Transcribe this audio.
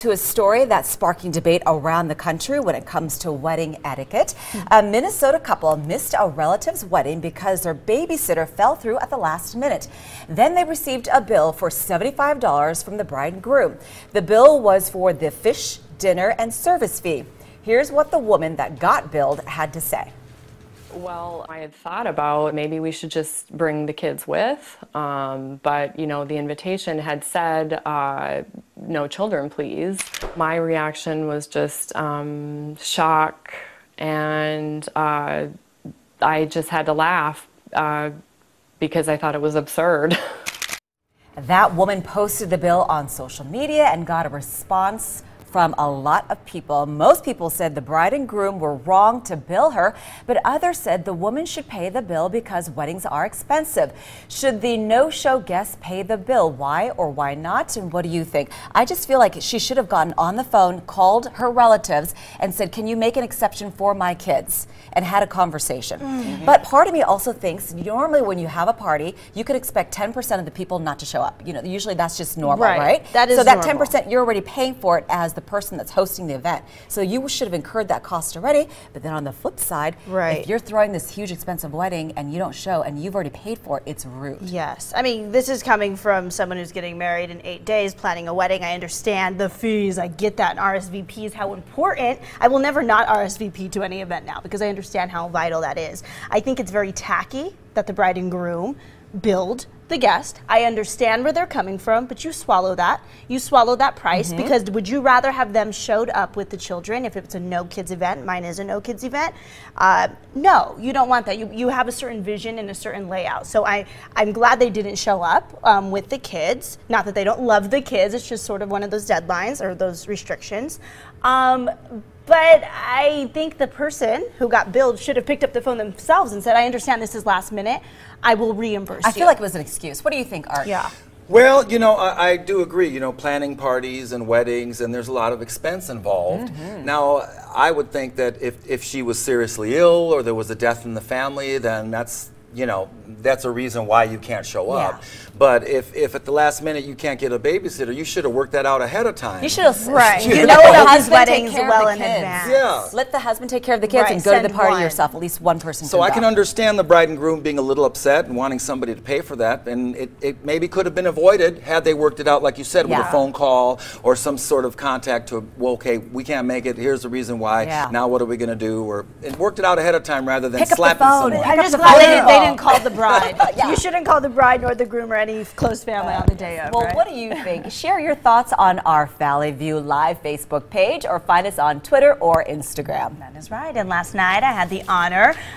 To a story that's sparking debate around the country when it comes to wedding etiquette. A Minnesota couple missed a relative's wedding because their babysitter fell through at the last minute. Then they received a bill for $75 from the bride and groom. The bill was for the fish, dinner, and service fee. Here's what the woman that got billed had to say. Well, I had thought about maybe we should just bring the kids with, but you know, the invitation had said no children, please. My reaction was just shock, and I just had to laugh because I thought it was absurd. That woman posted the bill on social media and got a response from a lot of people. Most people said the bride and groom were wrong to bill her, but others said the woman should pay the bill because weddings are expensive. Should the no-show guest pay the bill? Why or why not? And what do you think? I just feel like she should have gotten on the phone, called her relatives, and said, can you make an exception for my kids? And had a conversation. But part of me also thinks normally when you have a party, you could expect 10% of the people not to show up. You know, usually that's just normal, right? That is so that normal. 10% you're already paying for it as the person that's hosting the event. So you should have incurred that cost already. But then on the flip side, if you're throwing this huge expensive wedding and you don't show and you've already paid for it, it's rude. Yes. I mean, this is coming from someone who's getting married in 8 days, planning a wedding. I understand the fees. I get that. And RSVPs, how important. I will never not RSVP to any event now because I understand how vital that is. I think it's very tacky that the bride and groom billed the guest. I understand where they're coming from, but you swallow that. You swallow that price because would you rather have them showed up with the children if it's a no kids event? Mine is a no kids event. No, you don't want that. You have a certain vision and a certain layout. So I'm glad they didn't show up with the kids. Not that they don't love the kids. It's just sort of one of those deadlines or those restrictions. But I think the person who got billed should have picked up the phone themselves and said, I understand this is last minute. I will reimburse you. I feel like it was an excuse. What do you think, Art? Yeah. Well, you know, I do agree, you know, planning parties and weddings, and there's a lot of expense involved. Now, I would think that if she was seriously ill or there was a death in the family, then that's, you know, that's a reason why you can't show up. But if at the last minute you can't get a babysitter, you should have worked that out ahead of time. You should have, You know about these weddings well in advance. Yeah. Let the husband take care of the kids and go to the party yourself. At least one person So I can understand the bride and groom being a little upset and wanting somebody to pay for that, and it maybe could have been avoided had they worked it out, like you said, with a phone call or some sort of contact to, well, okay, we can't make it, here's the reason why, now what are we going to do? Or it worked it out ahead of time rather than slapping someone. I'm just glad they didn't call the bride. You shouldn't call the bride nor the groom or any close family on the day of. Well, what do you think? Share your thoughts on our Valley View Live Facebook page or find us on Twitter or Instagram. That is right. And last night I had the honor